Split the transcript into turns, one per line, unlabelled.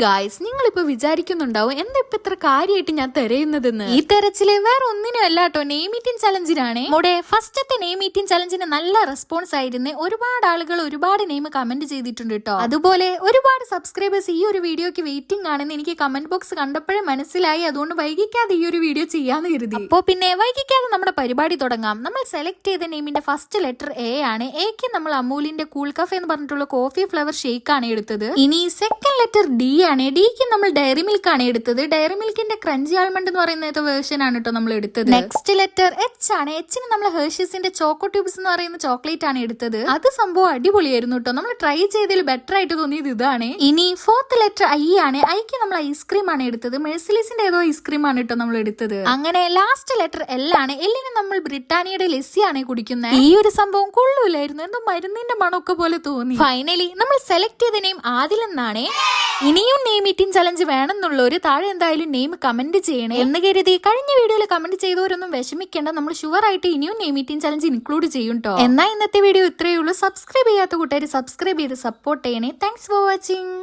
Guys, നിങ്ങളിപ്പോ വിചാരിക്കുന്നുണ്ടാവും എന്താ ഇപ്പൊ ഇത്ര കാര്യമായിട്ട് ഞാൻ തിരയുന്നതെന്ന്. ഈ തെരച്ചില് വേറെ ഒന്നിനും അല്ല കേട്ടോ, നെയിം മീറ്റിംഗ് ചലഞ്ചിനാണ്. നമ്മുടെ ഫസ്റ്റത്തെ നെയിം മീറ്റിംഗ് ചലഞ്ചിന് നല്ല റെസ്പോൺസ് ആയിരുന്നു. ഒരുപാട് ആളുകൾ ഒരുപാട് നെയിം കമന്റ് ചെയ്തിട്ടുണ്ട് കേട്ടോ. അതുപോലെ ഒരുപാട് സബ്സ്ക്രൈബേഴ്സ് ഈ ഒരു വീഡിയോക്ക് വെയിറ്റിംഗ് ആണെന്ന് എനിക്ക് കമന്റ് ബോക്സ് കണ്ടപ്പോഴേ മനസ്സിലായി. അതുകൊണ്ട് വൈകിക്കാതെ ഈ ഒരു വീഡിയോ ചെയ്യാന്ന് കരുതി. അപ്പോ പിന്നെ വൈകിക്കാതെ നമ്മുടെ പരിപാടി തുടങ്ങാം. നമ്മൾ സെലക്ട് ചെയ്ത നെയിമിന്റെ ഫസ്റ്റ് ലെറ്റർ എ ആണ്. എക്ക് നമ്മൾ അമൂലിന്റെ കൂൾ കഫേ എന്ന് പറഞ്ഞിട്ടുള്ള കോഫി ഫ്ലേവർ ഷേക്ക് ആണ് എടുത്തത്. ഇനി സെക്കൻഡ് ലെറ്റർ ഡി ആണ്. ഡിക്ക് നമ്മൾ ഡയറി മിൽക്ക് ആണ് എടുത്തത്. ഡയറി മിൽക്കിന്റെ ക്രഞ്ചി ആൽമണ്ട് എന്ന് പറയുന്ന വേർഷൻ ആണ് കേട്ടോ നമ്മൾ എടുത്തത്. നെക്സ്റ്റ് ലെറ്റർ എച്ച് ആണ്. എച്ചിന് നമ്മൾ ഹെർഷീസിന്റെ ചോക്കോ ട്യൂബ്സ് എന്ന് പറയുന്ന ചോക്ലേറ്റ് ആണ് എടുത്തത്. അത് സംഭവം അടിപൊളിയായിരുന്നു കേട്ടോ. നമ്മൾ ട്രൈ ചെയ്തതിൽ ബെറ്റർ ആയിട്ട് തോന്നിയത് ഇതാണ്. ഇനി ഫോർത്ത് ലെറ്റർ ഐ ആണ്. ഐക്ക് നമ്മൾ ഐസ്ക്രീം ആണ് എടുത്തത്. മെഴ്സിലീസിന്റെ ഏതോ ഐസ്ക്രീം ആണ് കേട്ടോ നമ്മൾ എടുത്തത്. അങ്ങനെ ലാസ്റ്റ് ലെറ്റർ എൽ ആണ്. എല്ലിന് നമ്മൾ ബ്രിട്ടാനിയുടെ ലസ്സി ആണ് കുടിക്കുന്നത്. ഈ ഒരു സംഭവം കൊള്ളൂലായിരുന്നു, എന്തോ മരുന്നിന്റെ മണമൊക്കെ പോലെ തോന്നി. ഫൈനലി നമ്മൾ സെലക്ട് ചെയ്ത നെയിം ആദിൽ എന്നാണ്. ഇനിയും നെയിം മീറ്റിംഗ് ചലഞ്ച് വേണമെന്നുള്ളവര് താഴെ എന്തായാലും നെയിം കമന്റ് ചെയ്യണേ എന്ന് കരുതി. കഴിഞ്ഞ വീഡിയോയിൽ കമന്റ് ചെയ്തവരൊന്നും വിഷമിക്കേണ്ട, നമ്മൾ ഷുവർ ആയിട്ട് ഇനിയും നെയിം മീറ്റിംഗ് ചലഞ്ച് ഇൻക്ലൂഡ് ചെയ്യും കേട്ടോ. എന്നാൽ ഇന്നത്തെ വീഡിയോ ഇത്രയേ ഉള്ളൂ. സബ്സ്ക്രൈബ് ചെയ്യാത്ത കൂട്ടുകാർ സബ്സ്ക്രൈബ് ചെയ്ത് സപ്പോർട്ട് ചെയ്യണേ. Thanks for watching.